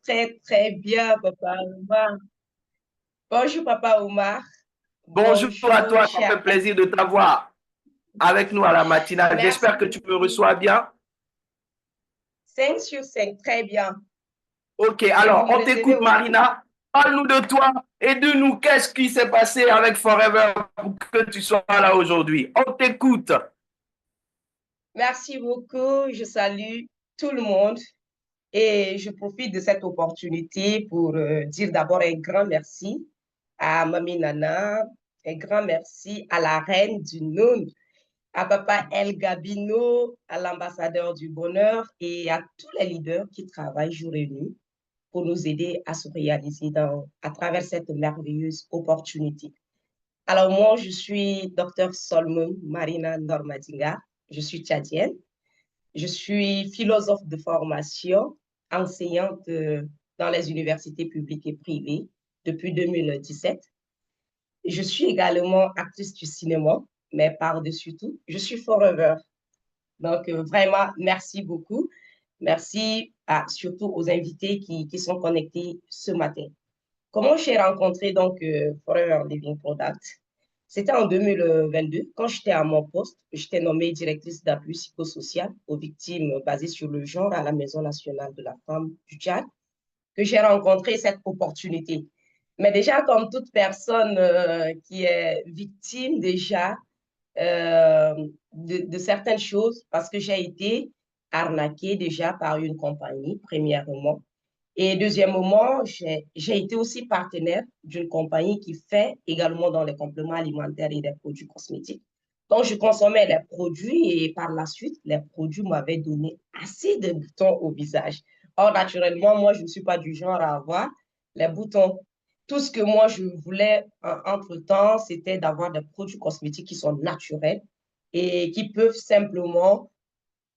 Très, très bien, Papa Omar. Bonjour, Papa Omar. Bonjour à Bonjour, toi, ça cher. fait plaisir de t'avoir avec nous à la matinale. Merci J'espère que tu me beaucoup. reçois bien. 5 sur 5, très bien. Ok, Et vous alors me on recevez t'écoute aussi? Marina. Parle-nous de toi et de nous. Qu'est-ce qui s'est passé avec Forever pour que tu sois là aujourd'hui? On t'écoute. Merci beaucoup. Je salue tout le monde et je profite de cette opportunité pour dire d'abord un grand merci à Mami Nana, un grand merci à la reine du Noun, à Papa El Gabino, à l'ambassadeur du bonheur et à tous les leaders qui travaillent jour et nuit pour nous aider à se réaliser à travers cette merveilleuse opportunité. Alors moi, je suis Dr Solomon Marina Normadinga, je suis tchadienne, je suis philosophe de formation, enseignante dans les universités publiques et privées depuis 2017. Je suis également actrice du cinéma, mais par-dessus tout, je suis forever. Donc, vraiment, merci beaucoup. Merci surtout aux invités qui sont connectés ce matin. Comment j'ai rencontré donc Forever Living Product? C'était en 2022, quand j'étais à mon poste, j'étais nommée directrice d'appui psychosocial aux victimes basées sur le genre à la Maison nationale de la femme du Tchad, que j'ai rencontré cette opportunité. Mais déjà, comme toute personne qui est victime déjà euh, de certaines choses, parce que j'ai été arnaquée déjà par une compagnie, premièrement. Et deuxièmement, j'ai été aussi partenaire d'une compagnie qui fait également dans les compléments alimentaires et des produits cosmétiques. Donc, je consommais les produits et par la suite, les produits m'avaient donné assez de boutons au visage. Or, naturellement, moi, je ne suis pas du genre à avoir les boutons. Tout ce que moi, je voulais entre-temps, c'était d'avoir des produits cosmétiques qui sont naturels et qui peuvent simplement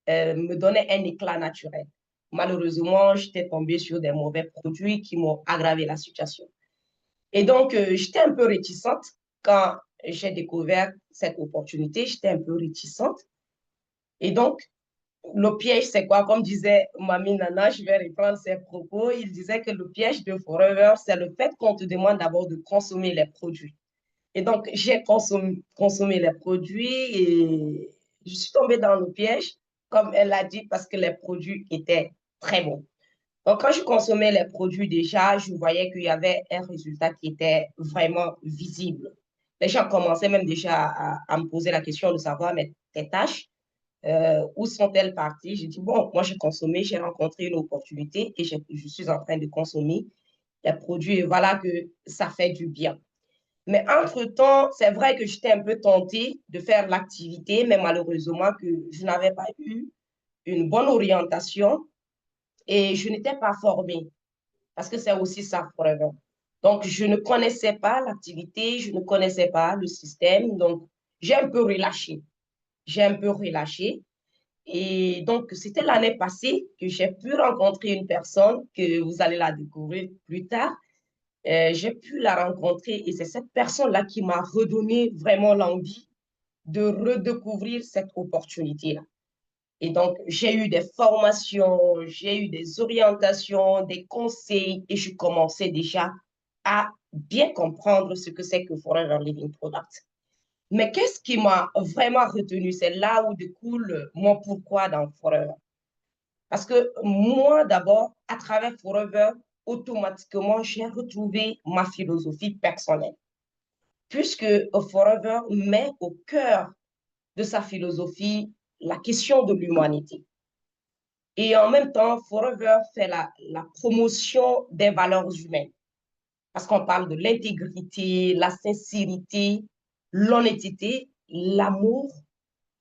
me donner un éclat naturel. Malheureusement, j'étais tombée sur des mauvais produits qui m'ont aggravé la situation. Et donc, j'étais un peu réticente quand j'ai découvert cette opportunité. J'étais un peu réticente. Et donc, le piège, c'est quoi? Comme disait Mamie Nana, je vais reprendre ses propos. Il disait que le piège de Forever, c'est le fait qu'on te demande d'abord de consommer les produits. Et donc, j'ai consommé les produits et je suis tombée dans le piège, comme elle l'a dit, parce que les produits étaient très bons. Donc, quand je consommais les produits déjà, je voyais qu'il y avait un résultat qui était vraiment visible. Les gens commençaient même déjà à me poser la question de savoir, mais tes tâches, où sont-elles parties? J'ai dit, bon, moi j'ai consommé, j'ai rencontré une opportunité et je suis en train de consommer les produits et voilà que ça fait du bien. Mais entre-temps, c'est vrai que j'étais un peu tentée de faire l'activité, mais malheureusement que je n'avais pas eu une bonne orientation et je n'étais pas formée parce que c'est aussi ça, Forever. Donc, je ne connaissais pas l'activité, je ne connaissais pas le système, donc j'ai un peu relâché. J'ai un peu relâché. Et donc, c'était l'année passée que j'ai pu rencontrer une personne que vous allez la découvrir plus tard. J'ai pu la rencontrer et c'est cette personne-là qui m'a redonné vraiment l'envie de redécouvrir cette opportunité-là. Et donc, j'ai eu des formations, j'ai eu des orientations, des conseils et je commençais déjà à bien comprendre ce que c'est que Forever Living Product. Mais qu'est-ce qui m'a vraiment retenu? C'est là où découle mon pourquoi dans Forever. Parce que moi, d'abord, à travers Forever, automatiquement, j'ai retrouvé ma philosophie personnelle. Puisque Forever met au cœur de sa philosophie la question de l'humanité. Et en même temps, Forever fait la promotion des valeurs humaines. Parce qu'on parle de l'intégrité, la sincérité, l'honnêteté, l'amour,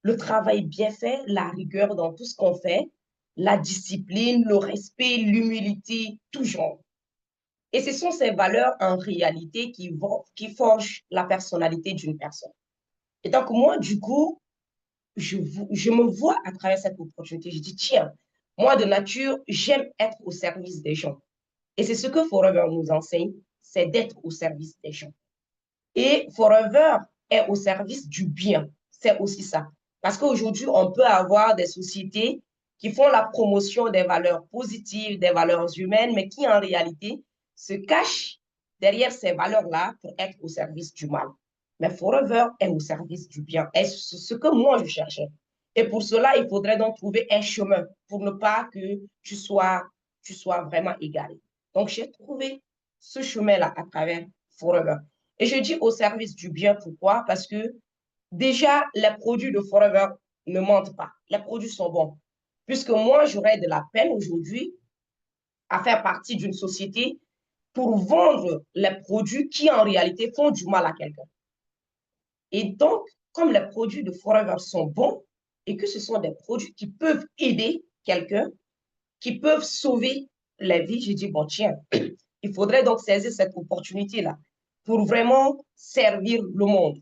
le travail bien fait, la rigueur dans tout ce qu'on fait, la discipline, le respect, l'humilité, tout genre. Et ce sont ces valeurs en réalité qui forgent la personnalité d'une personne. Et donc, moi, du coup, je me vois à travers cette opportunité. Je dis, tiens, moi, de nature, j'aime être au service des gens. Et c'est ce que Forever nous enseigne, c'est d'être au service des gens. Et Forever est au service du bien. C'est aussi ça. Parce qu'aujourd'hui, on peut avoir des sociétés qui font la promotion des valeurs positives, des valeurs humaines, mais qui en réalité se cachent derrière ces valeurs-là pour être au service du mal. Mais Forever est au service du bien. Et c'est ce que moi, je cherchais. Et pour cela, il faudrait donc trouver un chemin pour ne pas que tu sois vraiment égaré. Donc, j'ai trouvé ce chemin-là à travers Forever. Et je dis au service du bien, pourquoi? Parce que déjà, les produits de Forever ne mentent pas. Les produits sont bons. Puisque moi, j'aurais de la peine aujourd'hui à faire partie d'une société pour vendre les produits qui, en réalité, font du mal à quelqu'un. Et donc, comme les produits de Forever sont bons et que ce sont des produits qui peuvent aider quelqu'un, qui peuvent sauver la vie, j'ai dit, bon, tiens, il faudrait donc saisir cette opportunité-là pour vraiment servir le monde.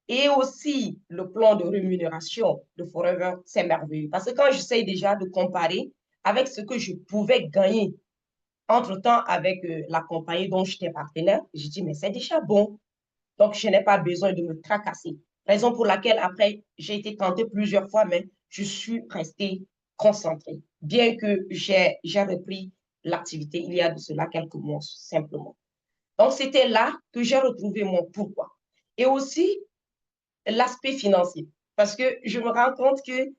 Et aussi, le plan de rémunération de Forever, c'est merveilleux. Parce que quand j'essaye déjà de comparer avec ce que je pouvais gagner entre-temps avec la compagnie dont j'étais partenaire, je dis, mais c'est déjà bon. Donc, je n'ai pas besoin de me tracasser. Raison pour laquelle, après, j'ai été tentée plusieurs fois, mais je suis restée concentrée. Bien que j'ai repris l'activité il y a de cela quelques mois, simplement. Donc, c'était là que j'ai retrouvé mon pourquoi. Et aussi, l'aspect financier. Parce que je me rends compte que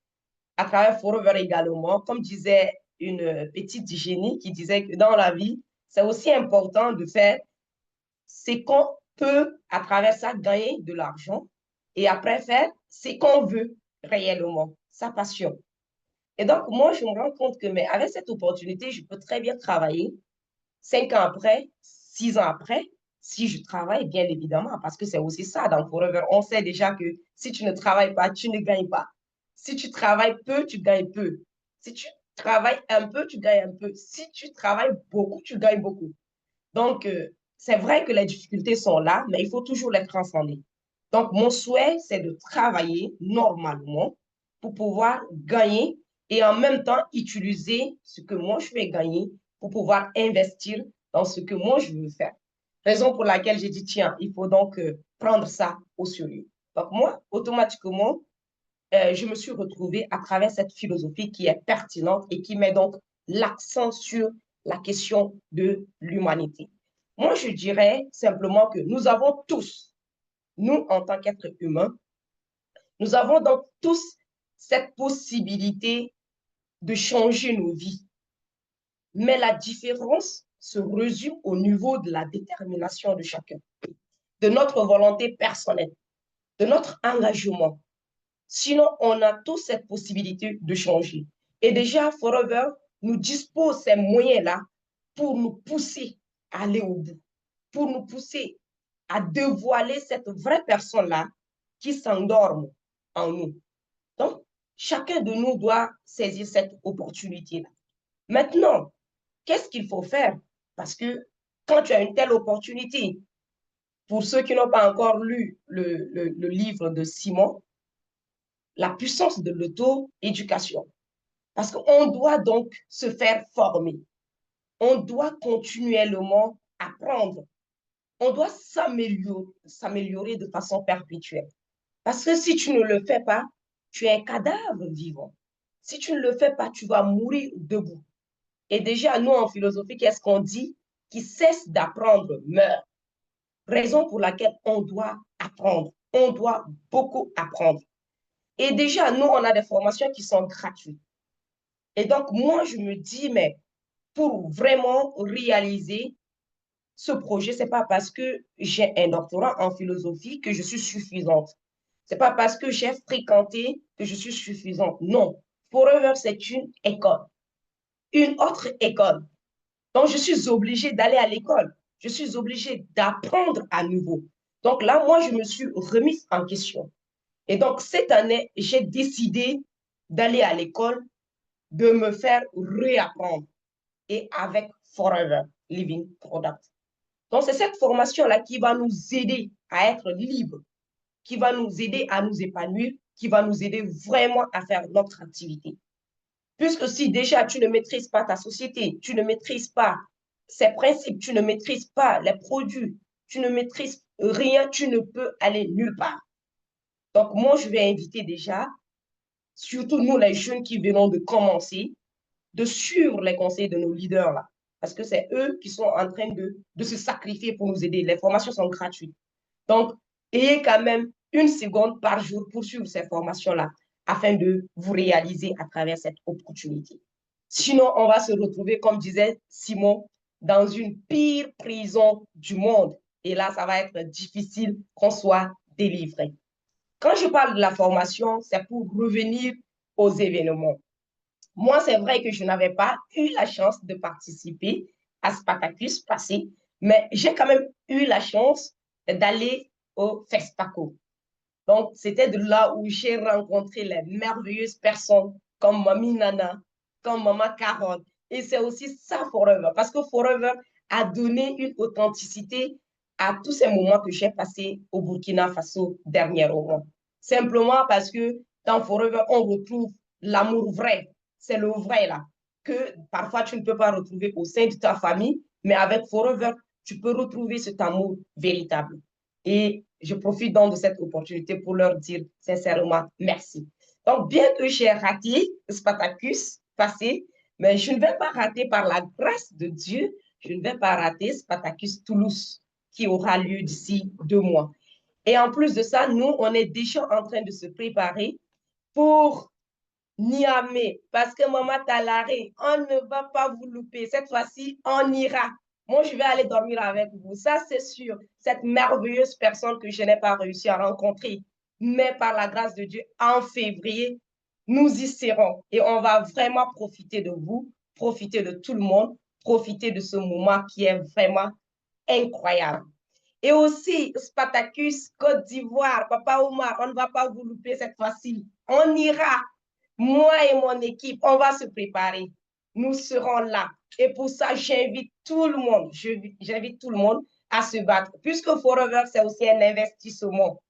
à travers Forever également, comme disait une petite génie qui disait que dans la vie, c'est aussi important de faire ce qu'on peut à travers ça gagner de l'argent et après faire ce qu'on veut réellement, sa passion. Et donc, moi, je me rends compte que mais avec cette opportunité, je peux très bien travailler 5 ans après, 6 ans après, si je travaille, bien évidemment, parce que c'est aussi ça dans Forever. On sait déjà que si tu ne travailles pas, tu ne gagnes pas. Si tu travailles peu, tu gagnes peu. Si tu travailles un peu, tu gagnes un peu. Si tu travailles beaucoup, tu gagnes beaucoup. Donc, c'est vrai que les difficultés sont là, mais il faut toujours les transcender. Donc, mon souhait, c'est de travailler normalement pour pouvoir gagner et en même temps utiliser ce que moi je vais gagner pour pouvoir investir dans ce que moi je veux faire. Raison pour laquelle j'ai dit, tiens, il faut donc prendre ça au sérieux. Donc, moi, automatiquement, je me suis retrouvée à travers cette philosophie qui est pertinente et qui met donc l'accent sur la question de l'humanité. Moi, je dirais simplement que nous avons tous, nous en tant qu'êtres humains, nous avons donc tous cette possibilité de changer nos vies. Mais la différence se résume au niveau de la détermination de chacun, de notre volonté personnelle, de notre engagement. Sinon, on a tous cette possibilité de changer. Et déjà, Forever nous dispose ces moyens-là pour nous pousser à aller au bout, pour nous pousser à dévoiler cette vraie personne-là qui s'endorme en nous. Donc, chacun de nous doit saisir cette opportunité-là. Maintenant, qu'est-ce qu'il faut faire? Parce que quand tu as une telle opportunité, pour ceux qui n'ont pas encore lu le livre de Simon, la puissance de l'auto-éducation. Parce qu'on doit donc se faire former. On doit continuellement apprendre. On doit s'améliorer de façon perpétuelle. Parce que si tu ne le fais pas, tu es un cadavre vivant. Si tu ne le fais pas, tu vas mourir debout. Et déjà, nous, en philosophie, qu'est-ce qu'on dit? Qui cesse d'apprendre meurt. Raison pour laquelle on doit apprendre. On doit beaucoup apprendre. Et déjà, nous, on a des formations qui sont gratuites. Et donc, moi, je me dis, mais pour vraiment réaliser ce projet, ce n'est pas parce que j'ai un doctorat en philosophie que je suis suffisante. Ce n'est pas parce que j'ai fréquenté que je suis suffisante. Non. Forever, c'est une école, une autre école. Donc, je suis obligée d'aller à l'école. Je suis obligée d'apprendre à nouveau. Donc là, moi, je me suis remise en question. Et donc, cette année, j'ai décidé d'aller à l'école, de me faire réapprendre et avec Forever Living Product. Donc, c'est cette formation-là qui va nous aider à être libres, qui va nous aider à nous épanouir, qui va nous aider vraiment à faire notre activité. Puisque si déjà tu ne maîtrises pas ta société, tu ne maîtrises pas ses principes, tu ne maîtrises pas les produits, tu ne maîtrises rien, tu ne peux aller nulle part. Donc, moi, je vais inviter déjà surtout nous les jeunes qui venons de commencer, de suivre les conseils de nos leaders là. Parce que c'est eux qui sont en train de se sacrifier pour nous aider. Les formations sont gratuites. Donc, ayez quand même une seconde par jour pour suivre ces formations-là afin de vous réaliser à travers cette opportunité. Sinon, on va se retrouver, comme disait Simon, dans une pire prison du monde. Et là, ça va être difficile qu'on soit délivré. Quand je parle de la formation, c'est pour revenir aux événements. Moi, c'est vrai que je n'avais pas eu la chance de participer à Spartacus passé, mais j'ai quand même eu la chance d'aller au FESPACO. Donc, c'était de là où j'ai rencontré les merveilleuses personnes comme Mamie Nana, comme Maman Carotte. Et c'est aussi ça Forever, parce que Forever a donné une authenticité à tous ces moments que j'ai passés au Burkina Faso dernièrement. Simplement parce que dans Forever, on retrouve l'amour vrai. C'est le vrai là, que parfois tu ne peux pas retrouver au sein de ta famille, mais avec Forever, tu peux retrouver cet amour véritable. Et je profite donc de cette opportunité pour leur dire sincèrement merci. Donc, bien que j'ai raté Spartacus passé, mais je ne vais pas rater par la grâce de Dieu, je ne vais pas rater Spartacus Toulouse qui aura lieu d'ici 2 mois. Et en plus de ça, nous, on est déjà en train de se préparer pour Niamey, parce que Maman Talaré, on ne va pas vous louper. Cette fois-ci, on ira. Moi, je vais aller dormir avec vous. Ça, c'est sûr. Cette merveilleuse personne que je n'ai pas réussi à rencontrer. Mais par la grâce de Dieu, en février, nous y serons. Et on va vraiment profiter de vous, profiter de tout le monde, profiter de ce moment qui est vraiment incroyable. Et aussi, Spartacus, Côte d'Ivoire, Papa Omar, on ne va pas vous louper cette fois-ci. On ira. Moi et mon équipe, on va se préparer. Nous serons là. Et pour ça, j'invite tout le monde, j'invite tout le monde à se battre. Puisque Forever, c'est aussi un investissement.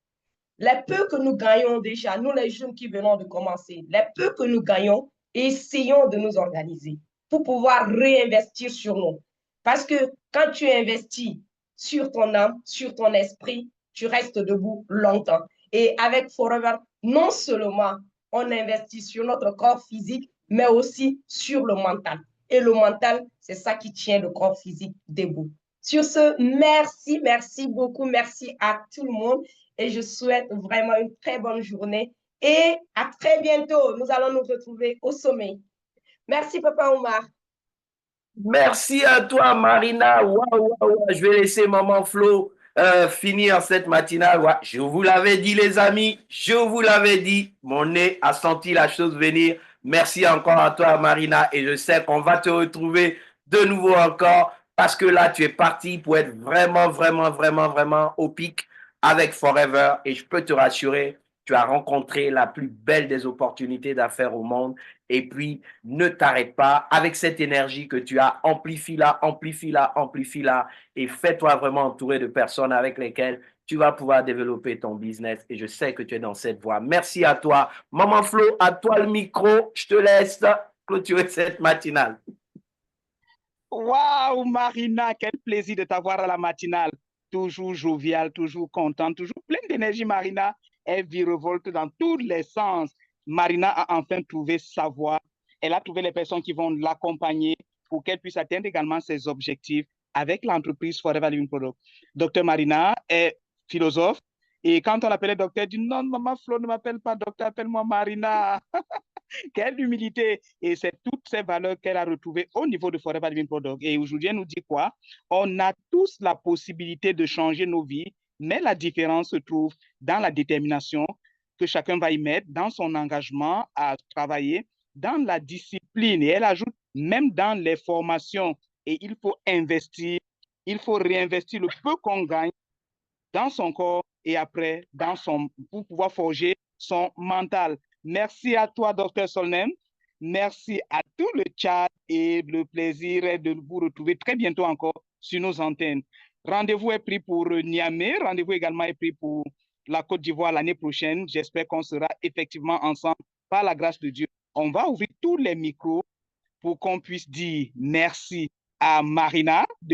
Les peu que nous gagnons déjà, nous les jeunes qui venons de commencer, les peu que nous gagnons, essayons de nous organiser pour pouvoir réinvestir sur nous. Parce que quand tu investis sur ton âme, sur ton esprit, tu restes debout longtemps. Et avec Forever, non seulement on investit sur notre corps physique, mais aussi sur le mental. Et le mental, c'est ça qui tient le corps physique debout. Sur ce, merci, merci beaucoup, merci à tout le monde et je souhaite vraiment une très bonne journée et à très bientôt. Nous allons nous retrouver au sommet. Merci, Papa Omar. Merci à toi, Marina. Waouh, waouh, je vais laisser Maman Flo finir cette matinale. Ouais, je vous l'avais dit, les amis. Je vous l'avais dit. Mon nez a senti la chose venir. Merci encore à toi, Marina. Et je sais qu'on va te retrouver de nouveau encore parce que là, tu es parti pour être vraiment, vraiment, vraiment, vraiment au pic avec Forever. Et je peux te rassurer, tu as rencontré la plus belle des opportunités d'affaires au monde. Et puis, ne t'arrête pas avec cette énergie que tu as, amplifie-la, amplifie-la, amplifie-la et fais-toi vraiment entourer de personnes avec lesquelles tu vas pouvoir développer ton business. Et je sais que tu es dans cette voie. Merci à toi. Maman Flo, à toi le micro. Je te laisse clôturer cette matinale. Waouh, Marina, quel plaisir de t'avoir à la matinale. Toujours joviale, toujours contente, toujours pleine d'énergie, Marina. Elle virevolte dans tous les sens. Marina a enfin trouvé sa voie. Elle a trouvé les personnes qui vont l'accompagner pour qu'elle puisse atteindre également ses objectifs avec l'entreprise Forever Living Product. Docteur Marina est philosophe et quand on l'appelait docteur, elle dit non, maman Flo, ne m'appelle pas docteur, appelle-moi Marina. Quelle humilité! Et c'est toutes ces valeurs qu'elle a retrouvées au niveau de Forever Living Product. Et aujourd'hui, elle nous dit quoi? On a tous la possibilité de changer nos vies, mais la différence se trouve dans la détermination que chacun va y mettre, dans son engagement à travailler, dans la discipline. Et elle ajoute même dans les formations. Et il faut investir, il faut réinvestir le peu qu'on gagne dans son corps et après pour pouvoir forger son mental. Merci à toi, Dr. Solnem. Merci à tout le chat et le plaisir est de vous retrouver très bientôt encore sur nos antennes. Rendez-vous est pris pour Niamey. Rendez-vous également est pris pour la Côte d'Ivoire l'année prochaine. J'espère qu'on sera effectivement ensemble par la grâce de Dieu. On va ouvrir tous les micros pour qu'on puisse dire merci à Marina de